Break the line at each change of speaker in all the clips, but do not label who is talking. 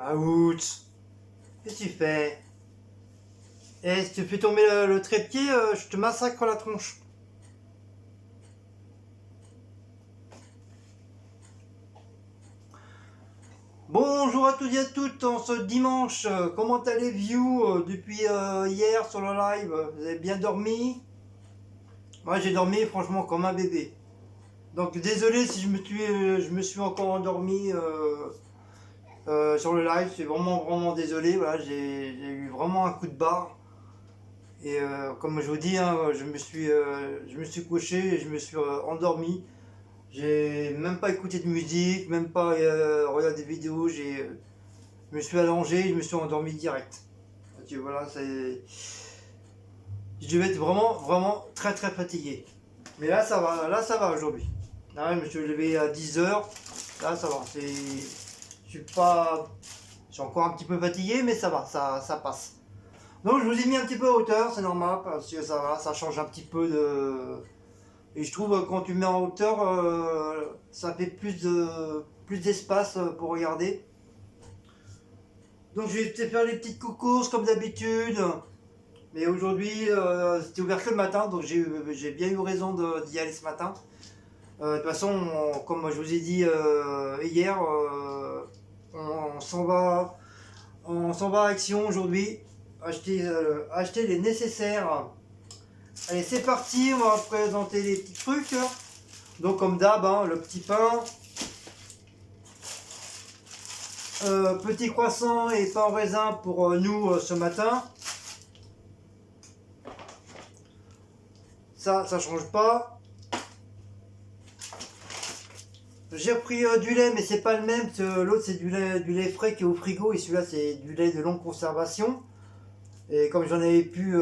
Maouts, qu'est-ce que tu fais? Eh, si tu fais tomber le trépied, je te massacre la tronche. Bonjour à tous et à toutes, en ce dimanche, comment allez-vous depuis hier sur le live? Vous avez bien dormi? Moi j'ai dormi franchement comme un bébé. Donc désolé si je me suis encore endormi sur le live, c'est vraiment désolé, voilà, j'ai eu vraiment un coup de barre. Et comme je vous dis, hein, je me suis couché et je me suis endormi. J'ai même pas écouté de musique, même pas regardé des vidéos. Je me suis allongé, et je me suis endormi direct. Donc, voilà, je devais être vraiment très fatigué. Mais là ça va aujourd'hui. Là, je me suis levé à 10 h. Là ça va. Je suis pas, je suis encore un petit peu fatigué, mais ça va, ça passe. Donc je vous ai mis un petit peu à hauteur, c'est normal, parce que ça va, ça change un petit peu de... Et je trouve quand tu mets en hauteur, ça fait plus d'espace pour regarder. Donc je vais peut-être faire les petites courses comme d'habitude. Mais aujourd'hui, c'était ouvert que le matin, donc j'ai bien eu raison d'y aller ce matin. De toute façon, comme je vous ai dit hier, on s'en va, à Action aujourd'hui, acheter les nécessaires. Allez, c'est parti, on va présenter les petits trucs. Donc comme d'hab, hein, le petit pain, petit croissant et pain au raisin pour nous ce matin. Ça change pas. J'ai repris du lait, mais c'est pas le même. L'autre c'est du lait frais qui est au frigo et celui-là c'est du lait de longue conservation. Et comme j'en avais plus,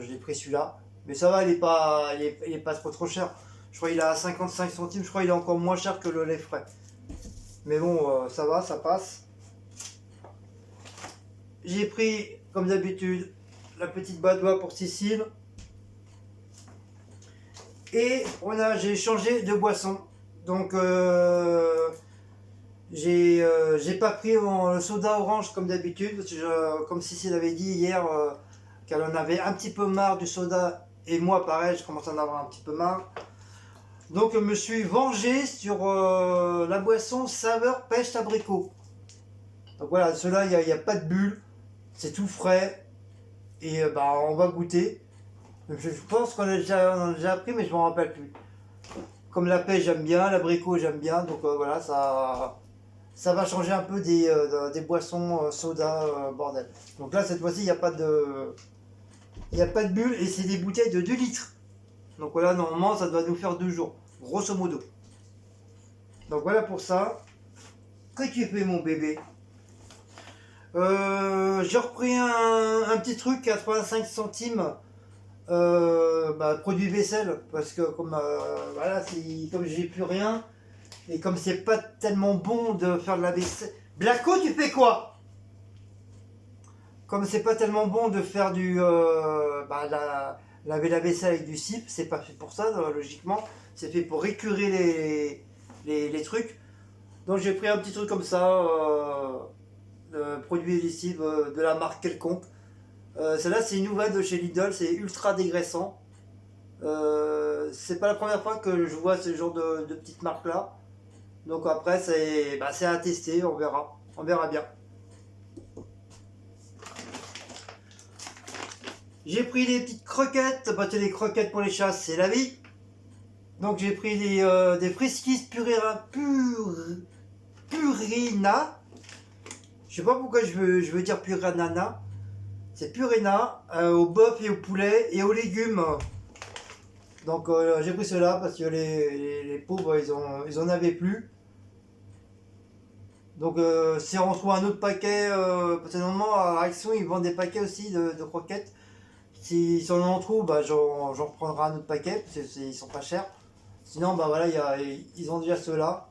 j'ai pris celui-là. Mais ça va, il est pas trop cher. Je crois qu'il est à 55 centimes. Je crois qu'il est encore moins cher que le lait frais. Mais bon, ça va, ça passe. J'ai pris, comme d'habitude, la petite badoie pour Cécile. Et j'ai changé de boisson. Donc, j'ai pas pris le soda orange comme d'habitude. Parce que comme Cécile avait dit hier, qu'elle en avait un petit peu marre du soda. Et moi, pareil, je commence à en avoir un petit peu marre. Donc, je me suis vengé sur la boisson saveur pêche abricot. Donc voilà, ceux-là, il n'y a pas de bulle. C'est tout frais. Et on va goûter. Je pense qu'on on a déjà pris, mais je m'en rappelle plus. Comme la pêche, j'aime bien. L'abricot, j'aime bien. Donc voilà, ça va changer un peu des boissons soda, bordel. Donc là, cette fois-ci, il n'y a pas de... Il n'y a pas de bulle et c'est des bouteilles de 2 litres. Donc voilà, normalement, ça doit nous faire 2 jours. Grosso modo. Donc voilà pour ça. Que tu fais, mon bébé? J'ai repris un petit truc à 85 centimes. Produit vaisselle. Parce que comme, voilà, comme j'ai plus rien. Et comme c'est pas tellement bon de faire de la vaisselle... Blacko, tu fais quoi? Comme c'est pas tellement bon de faire laver la vaisselle avec du cif, c'est pas fait pour ça, logiquement. C'est fait pour récurer les trucs. Donc j'ai pris un petit truc comme ça, produit lessive de la marque quelconque. Celle-là, c'est une nouvelle de chez Lidl, c'est ultra dégraissant. C'est pas la première fois que je vois ce genre de petite marque là. Donc après, c'est à tester, on verra. On verra bien. J'ai pris des petites croquettes, les croquettes pour les chats, c'est la vie. Donc j'ai pris des Friskies Purina. Je sais pas pourquoi je veux dire Purinana. C'est Purina, au bœuf et au poulet et aux légumes. Donc j'ai pris cela parce que les pauvres ils en avaient plus. Donc si on trouve un autre paquet, parce que normalement à Action ils vendent des paquets aussi de croquettes. Si on en trouve, j'en reprendrai un autre paquet parce qu'ils sont pas chers. Sinon voilà, ils ont déjà ceux-là.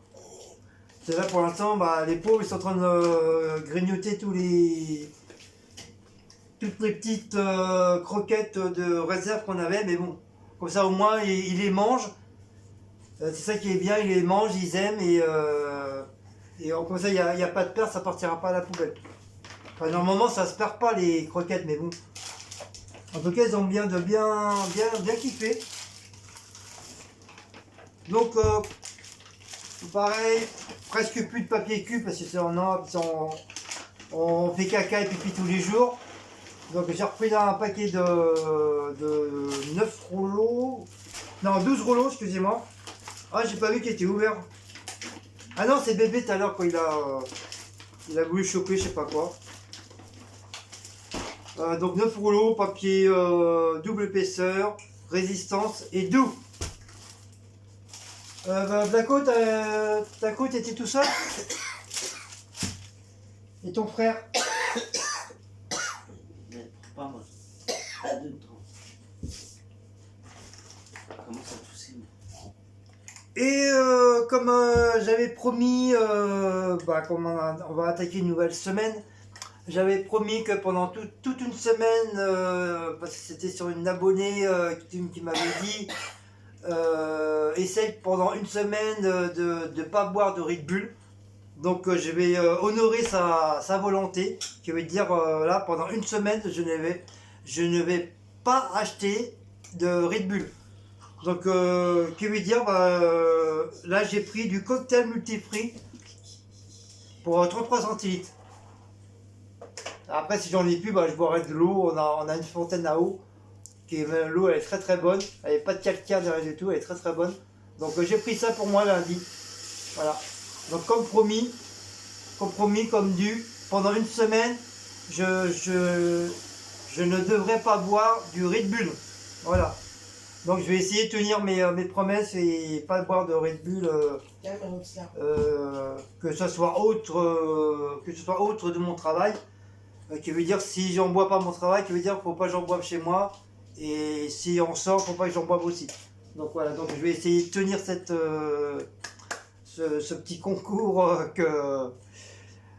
Ceux-là pour l'instant, les pauvres ils sont en train de grignoter toutes les petites croquettes de réserve qu'on avait, mais bon, comme ça au moins ils les mangent. C'est ça qui est bien, ils les mangent, ils aiment Et comme ça, il n'y a pas de perte, ça partira pas à la poubelle. Enfin, normalement, ça se perd pas les croquettes, mais bon. En tout cas, ils ont bien kiffé. Donc, pareil, presque plus de papier cul parce que c'est on fait caca et pipi tous les jours. Donc j'ai repris là un paquet de 9 rouleaux. Non, 12 rouleaux, excusez-moi. Ah, j'ai pas vu qu'il était ouvert. Ah non, c'est bébé tout à l'heure quand il a voulu choper, je sais pas quoi. Donc 9 rouleaux, papier double épaisseur, résistance et doux. Blaco, t'étais tout seul? Et ton frère?
Pas moi. À 2 temps. Comment ça tousser?
Et comme j'avais promis, comme on va attaquer une nouvelle semaine, j'avais promis que pendant toute une semaine, parce que c'était sur une abonnée qui m'avait dit, essaye pendant une semaine de ne pas boire de Red Bull. Donc je vais honorer sa volonté, qui veut dire là pendant une semaine je ne vais pas acheter de Red Bull. Donc qui veut dire là j'ai pris du cocktail multifruits pour 33 centilitres. Après si j'en ai plus, je boirai de l'eau. On a une fontaine à eau. L'eau elle est très très bonne. Elle n'est pas de calcaire derrière du tout, elle est très très bonne. Donc j'ai pris ça pour moi lundi. Voilà. Donc comme promis, comme dû, pendant une semaine, je ne devrais pas boire du Red Bull. Voilà. Donc je vais essayer de tenir mes promesses et pas boire de Red Bull, que ce soit autre de mon travail. Qui veut dire si j'en bois pas mon travail, qui veut dire qu'il ne faut pas que j'en boive chez moi. Et si on sort, il ne faut pas que j'en boive aussi. Donc voilà, donc je vais essayer de tenir ce petit concours que...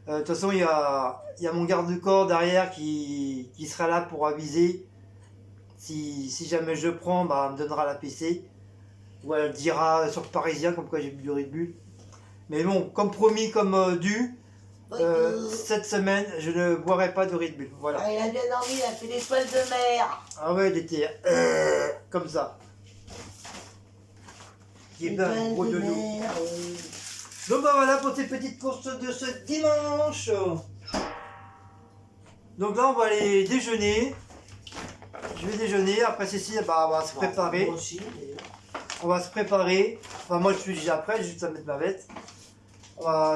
De toute façon, il y a mon garde-corps derrière qui sera là pour aviser. Si jamais je prends, elle me donnera la PC. Ou elle dira sur le Parisien comme quoi j'ai bu du Red Bull. Mais bon, comme promis, comme dû, cette semaine, je ne boirai pas de Red Bull. Voilà.
Ah, il a bien dormi, il a fait des poils de mer.
Ah ouais, il était comme ça. Qui est bien gros de l'eau. Donc voilà pour ces petites courses de ce dimanche. Donc là on va aller déjeuner. Je vais déjeuner, après Cécile on va se préparer.
Moi aussi,
On va se préparer. Enfin moi je suis déjà prêt, juste à mettre ma veste.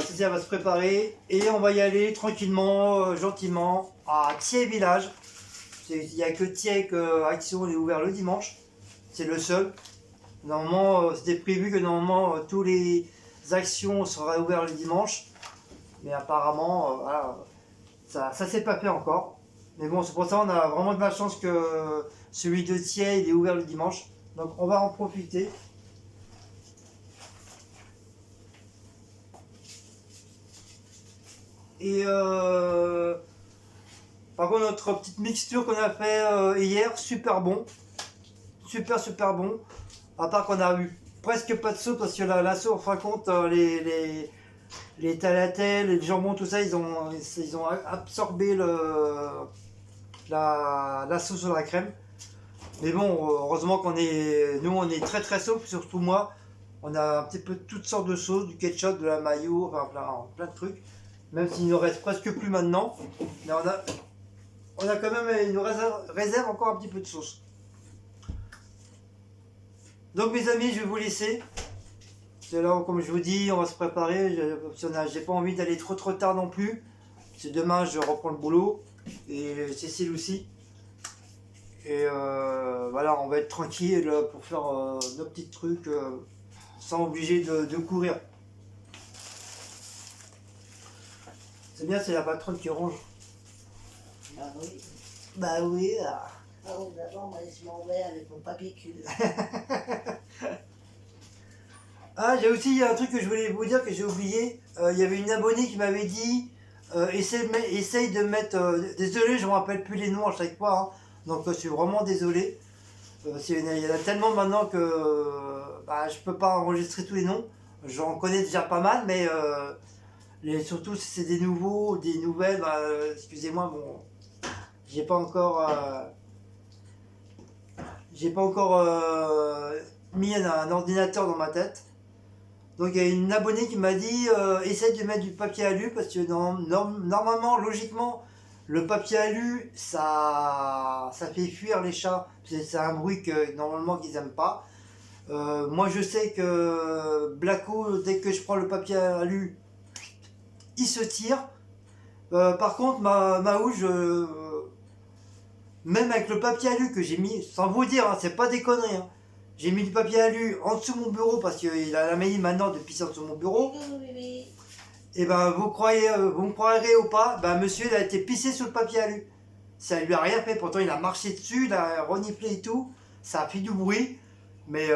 Cécile va se préparer et on va y aller tranquillement, gentiment à Thiers village. Il n'y a que Thiers que Action est ouvert le dimanche. C'est le seul. Normalement c'était prévu que normalement tous les actions seraient ouvertes le dimanche. Mais apparemment voilà, ça s'est pas fait encore. Mais bon, c'est pour ça qu'on a vraiment de la chance que celui de Thiers il est ouvert le dimanche. Donc on va en profiter. Et par contre notre petite mixture qu'on a fait hier, super bon. Super bon. À part qu'on a eu presque pas de sauce parce que la sauce, en fin de compte, les talatelles, les jambons, tout ça, ils ont absorbé la sauce sur la crème. Mais bon, heureusement qu'on est, nous on est très très souple, surtout moi. On a un petit peu toutes sortes de sauces, du ketchup, de la mayo, enfin plein de trucs. Même s'il ne reste presque plus maintenant. Mais on a quand même, il nous réserve encore un petit peu de sauce. Donc mes amis, je vais vous laisser. C'est là, comme je vous dis, on va se préparer. J'ai pas envie d'aller trop tard non plus. C'est demain, je reprends le boulot. Et Cécile aussi. Et voilà, on va être tranquille pour faire nos petits trucs sans obliger de courir. C'est bien, c'est la patronne qui ronge.
Bah oui.
Bah oui.
Ah bon, d'abord, moi, je m'en vais avec mon papier cul.
Ah, j'ai aussi un truc que je voulais vous dire que j'ai oublié. Il y avait une abonnée qui m'avait dit essaye de mettre. Désolé, je ne me rappelle plus les noms à chaque fois. Hein. Donc, je suis vraiment désolé. Il y en a tellement maintenant que je peux pas enregistrer tous les noms. J'en connais déjà pas mal, mais Surtout si c'est des nouveaux, des nouvelles, bah, excusez-moi, bon, j'ai pas encore, mis un ordinateur dans ma tête. Donc il y a une abonnée qui m'a dit essaye de mettre du papier alu parce que normalement, logiquement, le papier alu ça fait fuir les chats. C'est un bruit que normalement qu'ils aiment pas. Moi je sais que Blacko, dès que je prends le papier alu, il se tire. Par contre, ma houche, même avec le papier alu que j'ai mis, sans vous dire, hein, c'est pas des conneries. Hein, j'ai mis du papier alu en dessous de mon bureau parce qu'il a la manie maintenant de pisser en dessous de mon bureau. Et ben vous me croirez ou pas, ben monsieur il a été pissé sur le papier alu. Ça lui a rien fait, pourtant il a marché dessus, il a reniflé et tout, ça a fait du bruit, mais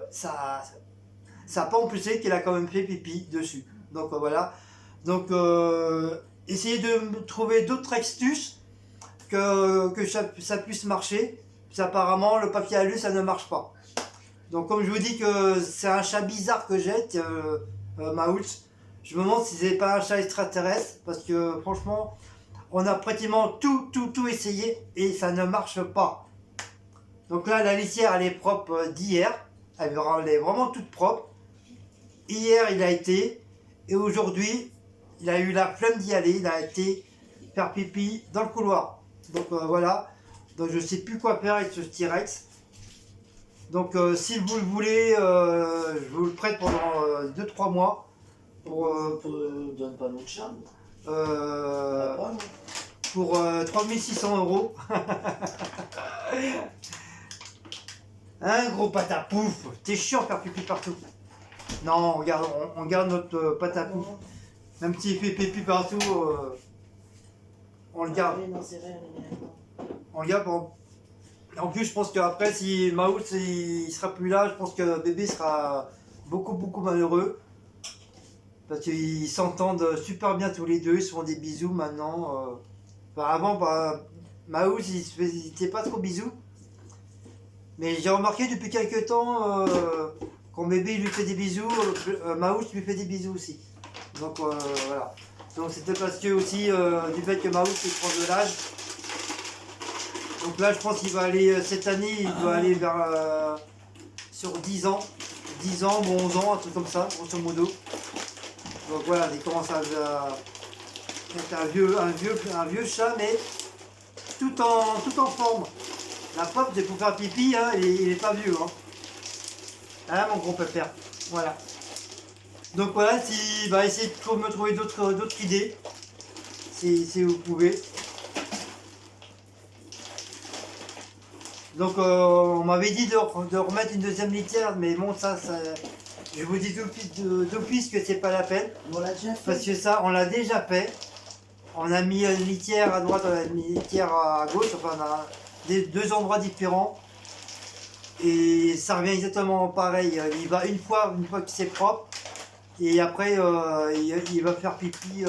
ça a pas empêché qu'il a quand même fait pipi dessus. Donc voilà. Donc essayez de me trouver d'autres astuces que ça puisse marcher. Puis apparemment le papier alu ça ne marche pas. Donc comme je vous dis que c'est un chat bizarre que j'ai, Maoult, je me demande si c'est pas un chat extraterrestre, parce que franchement, on a pratiquement tout essayé et ça ne marche pas. Donc là, la litière, elle est propre d'hier, elle est vraiment toute propre. Hier, il a été, et aujourd'hui, il a eu la flemme d'y aller, il a été faire pipi dans le couloir. Donc voilà, donc je sais plus quoi faire avec ce T-Rex. Donc si vous le voulez, je vous le prête pendant 2-3 mois.
Donne pas notre charme.
Pour 3600 €. Un gros patapouf. T'es chiant à faire pipi partout. Non, on garde notre patapouf. Même s'il fait pipi partout, on le garde. On le garde pour... En plus, je pense qu'après, si Maoult il sera plus là, je pense que bébé sera beaucoup malheureux. Parce qu'ils s'entendent super bien tous les deux, ils se font des bisous maintenant. Enfin, avant, Maoult il se faisait pas trop bisous. Mais j'ai remarqué depuis quelques temps, quand bébé il lui fait des bisous, Maoult lui fait des bisous aussi. Donc voilà. Donc c'était parce que aussi du fait que Maoult il prend de l'âge. Donc là, je pense qu'il va aller, cette année, il doit aller vers sur 10 ans. 10 ans, bon 11 ans, un truc comme ça, grosso modo. Donc voilà, il commence à être un vieux chat, mais tout en forme. La preuve, c'est pour faire pipi, hein, il est pas vieux. Hein. Hein, mon gros pépère. Voilà. Donc voilà, si, essayez de me trouver d'autres idées, si vous pouvez. Donc on m'avait dit de remettre une deuxième litière, mais bon ça je vous dis d'office que c'est pas la peine.
On l'a déjà fait.
Parce que ça, on l'a déjà fait. On a mis une litière à droite, on a mis une litière à gauche, enfin on a deux endroits différents. Et ça revient exactement pareil. Il va une fois que c'est propre, et après il va faire pipi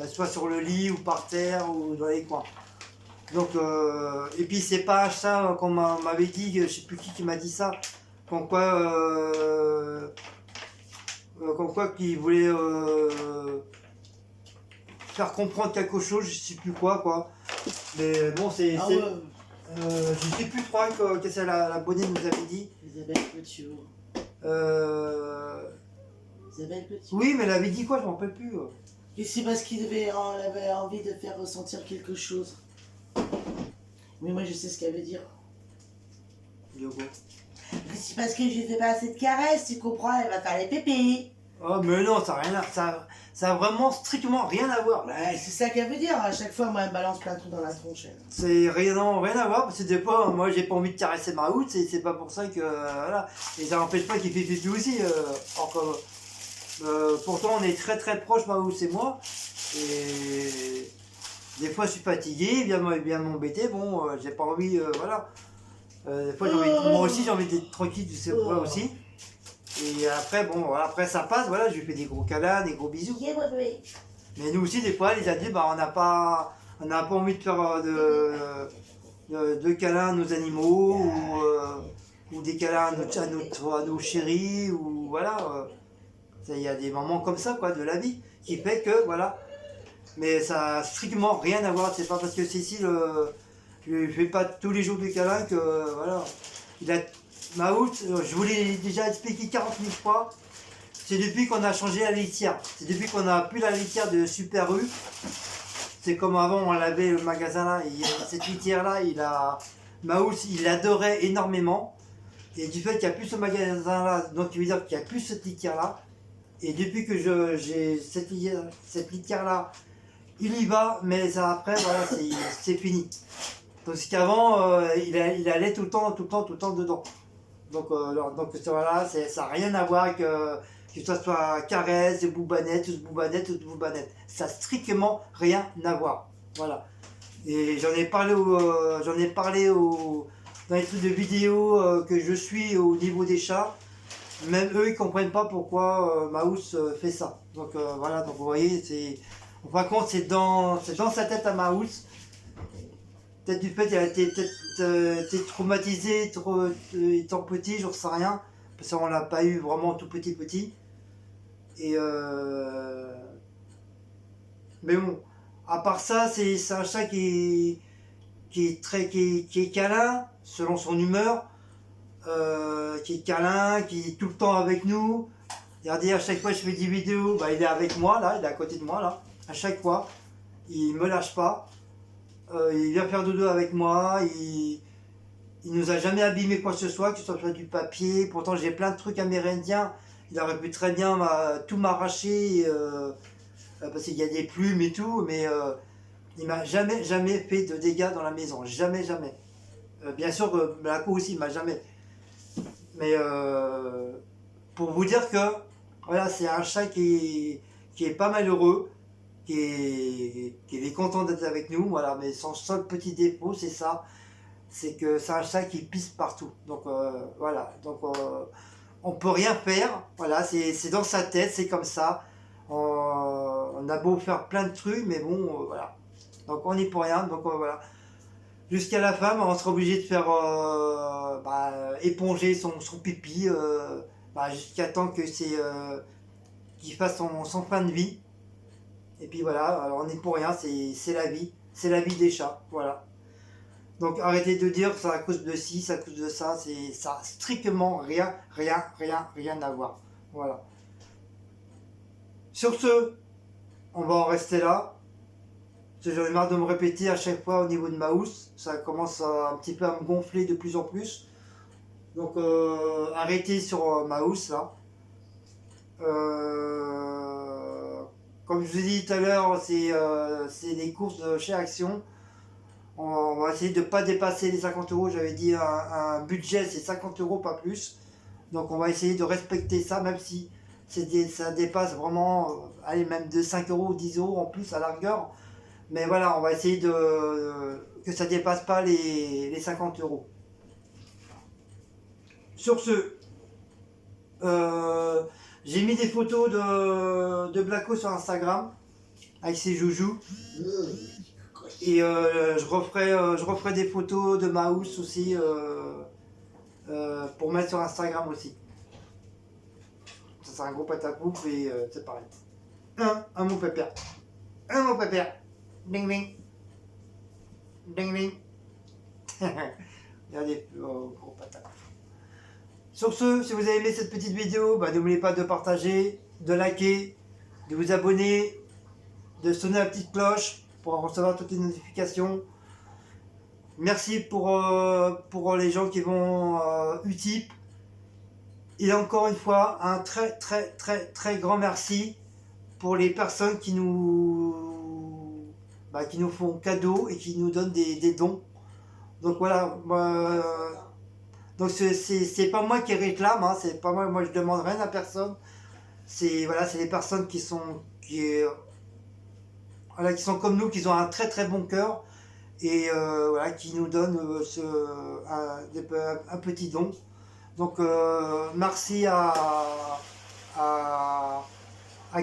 soit sur le lit ou par terre ou dans les coins. Donc, et puis c'est pas un chat qu'on m'avait dit, je sais plus qui m'a dit ça, comme quoi qu'il voulait faire comprendre quelque chose, je sais plus quoi. Mais bon,
Ouais.
je sais plus trop que c'est la bonne nous avait dit.
Isabelle Petiot. Isabelle Petiot.
Oui, mais elle avait dit quoi, je m'en rappelle plus.
Et c'est parce qu'il avait envie de faire ressentir quelque chose. Mais moi je sais ce qu'elle veut dire.
Yogo.
C'est parce que je lui fais pas assez de caresses, tu comprends, elle va faire les pépés.
Oh mais non, ça a vraiment strictement rien à voir.
Ouais, c'est ça qu'elle veut dire, à chaque fois moi elle me balance plein de trucs dans la tronche. Elle.
C'est rien à voir, parce que des fois, moi j'ai pas envie de caresser Maoult, c'est pas pour ça que. Voilà. Et ça n'empêche pas qu'il fait pipi aussi. Pourtant on est très proches, Maoult et moi. Et des fois je suis fatigué, il vient m'embêter, bon, j'ai pas envie, voilà. Des fois moi aussi j'ai envie d'être tranquille, tu sais pourquoi aussi. Et après, bon, après ça passe, voilà, je lui fais des gros câlins, des gros bisous. Mais nous aussi, des fois, les adultes, on n'a pas envie de faire de câlins à nos animaux ou des câlins à nos chéris, ou voilà. Il y a des moments comme ça, quoi, de la vie, qui fait que, voilà. Mais ça a strictement rien à voir. C'est pas parce que Cécile lui fait pas tous les jours du câlin que, voilà. Maout, je vous l'ai déjà expliqué 40 000 fois, c'est depuis qu'on a changé la litière. C'est depuis qu'on a plus la litière de Super U. C'est comme avant, on avait le magasin là. Cette litière là, Maout, il l'adorait énormément. Et du fait qu'il n'y a plus ce magasin là, donc il veut dire qu'il n'y a plus cette litière là. Et depuis que j'ai cette litière là, il y va, mais ça, après, voilà, c'est fini. Parce qu'avant, il allait tout le temps dedans. Donc voilà, ça n'a rien à voir que ce soit caresse, boubanette, ça n'a strictement rien à voir. Voilà. Et j'en ai parlé dans les trucs de vidéo que je suis au niveau des chats. Même eux, ils comprennent pas pourquoi Maus fait ça. Donc voilà, donc vous voyez, par contre, c'est dans sa tête à Maus. Peut-être du fait qu'elle a été traumatisée étant petit, j'en sais rien. Parce qu'on l'a pas eu vraiment tout petit. Et mais bon, à part ça, c'est un chat qui est câlin, selon son humeur. Qui est câlin, qui est tout le temps avec nous. Regardez, à chaque fois que je fais des vidéos, bah, il est avec moi là, il est à côté de moi là. À chaque fois, il me lâche pas. Il vient faire dodo avec moi. Il nous a jamais abîmé quoi que ce soit sur du papier. Pourtant, j'ai plein de trucs amérindiens. Il aurait pu très bien tout m'arracher parce qu'il y a des plumes et tout, mais il m'a jamais fait de dégâts dans la maison. Jamais. Bien sûr que Blaco aussi, il m'a jamais. Mais pour vous dire que voilà, c'est un chat qui est pas malheureux, qui est content d'être avec nous, voilà. Mais son seul petit défaut, c'est ça, c'est que c'est un chat qui pisse partout. Donc voilà, donc on peut rien faire. Voilà, c'est dans sa tête, c'est comme ça. On a beau faire plein de trucs, mais bon, voilà. Donc on n'y peut rien. Donc voilà. Jusqu'à la fin, on sera obligé de faire éponger son pipi jusqu'à temps que qu'il fasse son fin de vie. Et puis voilà, alors on n'est pour rien, c'est la vie des chats, voilà. Donc arrêtez de dire que c'est à cause de ci, c'est à cause de ça, ça a strictement rien à voir. Voilà. Sur ce, on va en rester là. J'en ai marre de me répéter à chaque fois au niveau de Maus, ça commence un petit peu à me gonfler de plus en plus. Donc arrêtez sur Maus là. Comme je vous ai dit tout à l'heure, c'est des courses de chez Action. On va essayer de ne pas dépasser les 50 €. J'avais dit un budget, c'est 50 €, pas plus. Donc on va essayer de respecter ça, même si ça dépasse vraiment, allez, même de 5 € ou 10 € en plus à la rigueur. Mais voilà, on va essayer que ça dépasse pas les 50 €. Sur ce, j'ai mis des photos de Blaco sur Instagram avec ses joujoux. Et je referai des photos de Maus aussi pour mettre sur Instagram aussi. Ça c'est un gros patapoupe et c'est pareil. Un mot pépère. Un mot pépère. Ding ding. Ding ding. Regardez, gros patate. Sur ce, si vous avez aimé cette petite vidéo, n'oubliez pas de partager, de liker, de vous abonner, de sonner la petite cloche pour recevoir toutes les notifications. Merci pour les gens qui vont Utip. Et encore une fois, un très grand merci pour les personnes qui nous font cadeau et qui nous donnent des dons. Donc voilà, donc c'est pas moi qui réclame, hein, c'est pas moi je demande rien à personne. C'est les personnes qui sont comme nous, qui ont un très bon cœur et qui nous donnent un petit don. Donc merci à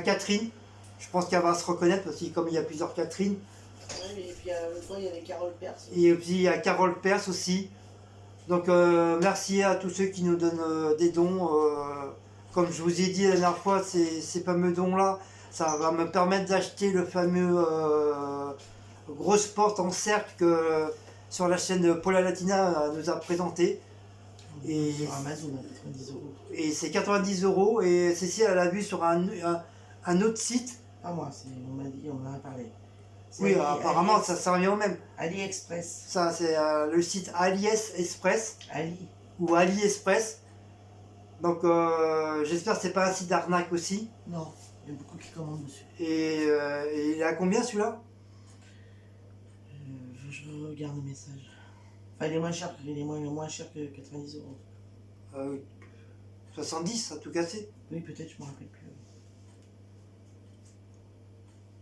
Catherine. Je pense qu'elle va se reconnaître parce que comme il y a plusieurs Catherine.
Oui, et puis l'autre fois il y avait Carole Perse.
Et puis il y a Carole Perse aussi. Donc merci à tous ceux qui nous donnent des dons, comme je vous ai dit la dernière fois, ces fameux dons-là, ça va me permettre d'acheter le fameux grosse porte en cercle que sur la chaîne Paula Latina nous a présenté. Et,
Sur Amazon à 90 euros.
et c'est 90 euros. Et Cécile, elle a vu sur un autre site.
Pas moi, on m'a dit, on en a parlé. C'est
Oui, apparemment, ça revient au même.
AliExpress.
Ça, c'est le site AliExpress
Ali.
ou AliExpress. Donc, j'espère que c'est pas un site d'arnaque aussi.
Non, il y a beaucoup qui commandent dessus.
Et il est à combien celui-là?
Je regarde le message. Enfin, il est moins cher, moins cher que 90 euros.
70, à tout casser.
Oui, peut-être, je me rappelle plus.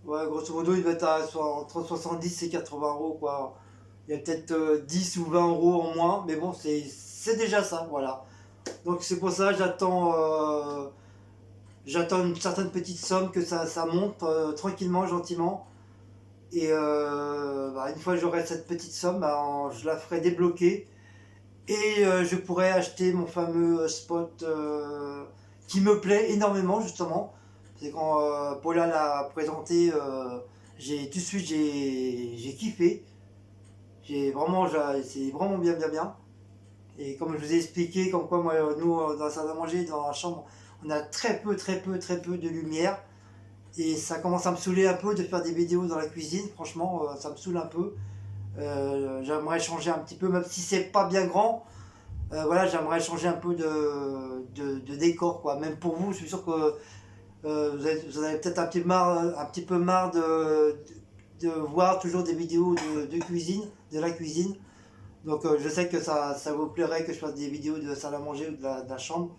Ouais, grosso modo, il va être entre 70 et 80 euros, quoi. Il y a peut-être 10 ou 20 euros en moins, mais bon, c'est déjà ça, voilà. Donc c'est pour ça, j'attends une certaine petite somme, que ça monte tranquillement, gentiment. Et une fois que j'aurai cette petite somme, je la ferai débloquer. Et je pourrai acheter mon fameux spot qui me plaît énormément, justement. C'est quand Paula l'a présenté, tout de suite j'ai kiffé. C'est vraiment bien, bien, bien. Et comme je vous ai expliqué, comme quoi moi, nous dans la salle à manger, dans la chambre, on a très peu de lumière. Et ça commence à me saouler un peu de faire des vidéos dans la cuisine. Franchement, ça me saoule un peu. J'aimerais changer un petit peu, même si c'est pas bien grand. Voilà, j'aimerais changer un peu de décor, quoi. Même pour vous, je suis sûr que vous en avez peut-être un petit peu marre de voir toujours des vidéos de cuisine, de la cuisine. Donc je sais que ça vous plairait que je fasse des vidéos de salle à manger ou de la chambre.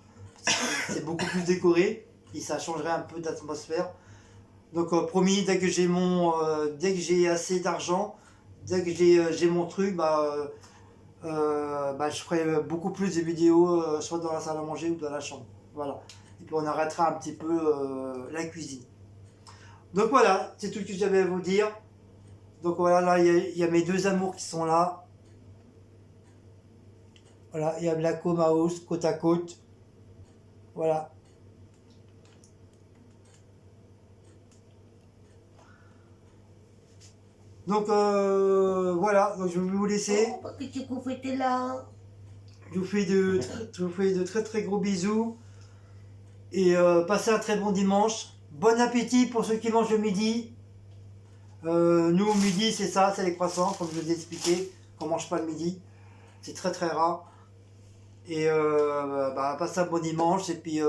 C'est beaucoup plus décoré et ça changerait un peu d'atmosphère. Donc promis, dès que j'ai assez d'argent, dès que j'ai mon truc, je ferai beaucoup plus de vidéos, soit dans la salle à manger ou dans la chambre. Voilà. Et puis on arrêtera un petit peu la cuisine. Donc voilà, c'est tout ce que j'avais à vous dire. Donc voilà, là il y a mes deux amours qui sont là. Voilà, il y a Blacko Mouse côte à côte. Voilà. Donc voilà, donc je vais vous laisser.
Oh, qu'est-ce que vous faites là?
Je vous fais de très très gros bisous. Et passez un très bon dimanche. Bon appétit pour ceux qui mangent le midi. Nous au midi c'est ça, c'est les croissants, comme je vous ai expliqué. On mange pas le midi. C'est très très rare. Et passez un bon dimanche. Et puis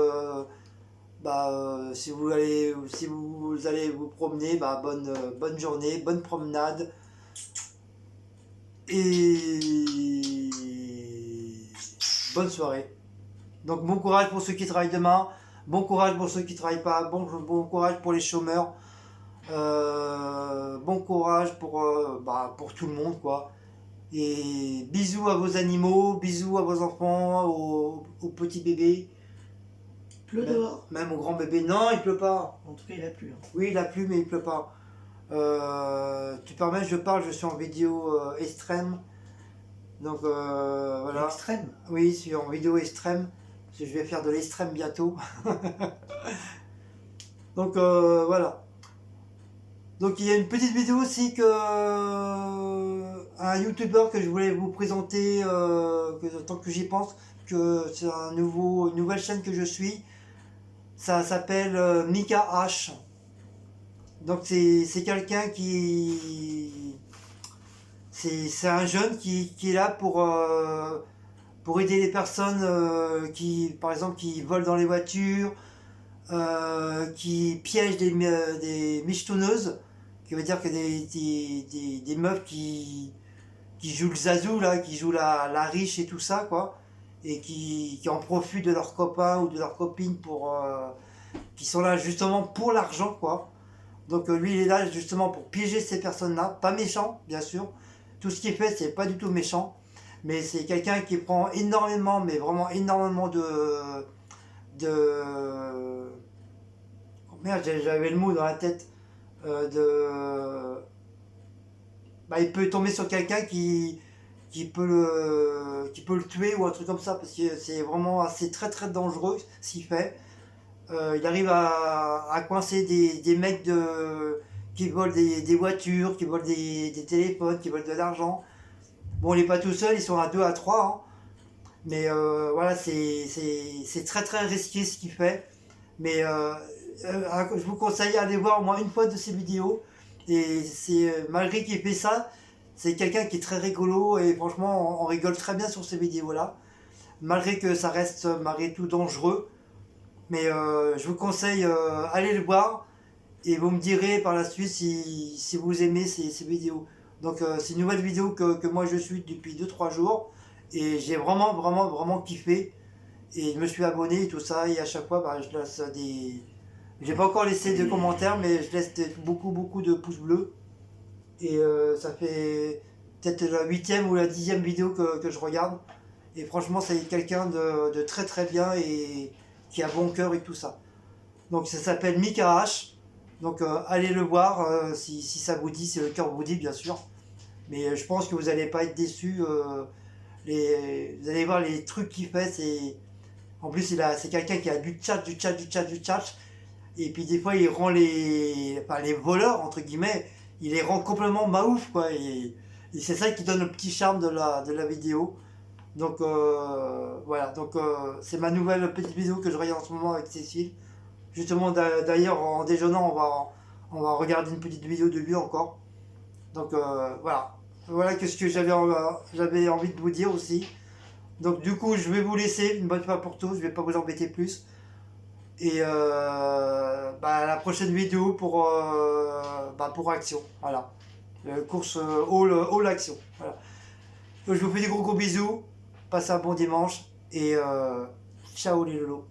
si vous allez vous promener, bonne journée, bonne promenade. Et bonne soirée. Donc bon courage pour ceux qui travaillent demain, bon courage pour ceux qui ne travaillent pas, bon courage pour les chômeurs, bon courage pour tout le monde, quoi. Et bisous à vos animaux, bisous à vos enfants, aux petits bébés.
Pleut dehors.
Même aux grands bébés. Non, il pleut pas.
En tout cas, il a plu.
Oui, il a plu, mais il pleut pas. Tu permets, je suis en vidéo extrême. Donc voilà.
Extrême.
Oui, je suis en vidéo extrême. Parce que je vais faire de l'extrême bientôt. Donc voilà. Donc il y a une petite vidéo aussi que un youtubeur que je voulais vous présenter, tant que j'y pense, que c'est une nouvelle chaîne que je suis. Ça s'appelle Mika H. Donc c'est quelqu'un qui... C'est un jeune qui est là pour aider les personnes par exemple, qui volent dans les voitures, qui piègent des michetonneuses, qui veut dire que des meufs qui jouent le zazou, là, qui jouent la riche et tout ça, quoi, et qui en profitent de leurs copains ou de leurs copines qui sont là justement pour l'argent, quoi. Donc lui, il est là justement pour piéger ces personnes-là, pas méchant, bien sûr. Tout ce qu'il fait, c'est pas du tout méchant, mais c'est quelqu'un qui prend énormément, mais vraiment énormément oh merde, j'avais le mot dans la tête. Il peut tomber sur quelqu'un qui peut le tuer ou un truc comme ça, parce que c'est vraiment assez très très dangereux ce qu'il fait. Il arrive à coincer des mecs qui volent des voitures, qui volent des téléphones, qui volent de l'argent. Bon, il n'est pas tout seul, ils sont à 2 à 3, hein. Mais voilà, c'est très très risqué ce qu'il fait. Mais je vous conseille d'aller voir au moins une fois de ses vidéos. Et malgré qu'il fait ça, c'est quelqu'un qui est très rigolo et franchement, on rigole très bien sur ces vidéos-là. Malgré que ça reste malgré tout dangereux. Mais je vous conseille, allez le voir et vous me direz par la suite si vous aimez ces vidéos. Donc c'est une nouvelle vidéo que moi je suis depuis 2 3 jours et j'ai vraiment kiffé. Et je me suis abonné et tout ça et à chaque fois bah, je laisse des... J'ai pas encore laissé de commentaires mais je laisse beaucoup de pouces bleus. Et ça fait peut-être la 8e ou la 10e vidéo que je regarde. Et franchement c'est quelqu'un de très très bien et qui a bon cœur et tout ça. Donc ça s'appelle Mika H. Donc allez le voir si ça vous dit, si le cœur vous dit bien sûr. Mais je pense que vous n'allez pas être déçus. Vous allez voir les trucs qu'il fait. En plus c'est quelqu'un qui a du chat. Et puis des fois il rend les voleurs entre guillemets, il les rend complètement maouf quoi. Et c'est ça qui donne le petit charme de la vidéo. Donc voilà, donc c'est ma nouvelle petite vidéo que je regarde en ce moment avec Cécile. Justement d'ailleurs en déjeunant on va regarder une petite vidéo de lui encore. Donc voilà, voilà ce que j'avais envie de vous dire aussi. Donc du coup je vais vous laisser une bonne fois pour tous, je vais pas vous embêter plus. Et bah, la prochaine vidéo pour Action, voilà. Course all Action, voilà. Donc, je vous fais des gros bisous, passez un bon dimanche et ciao les lolos.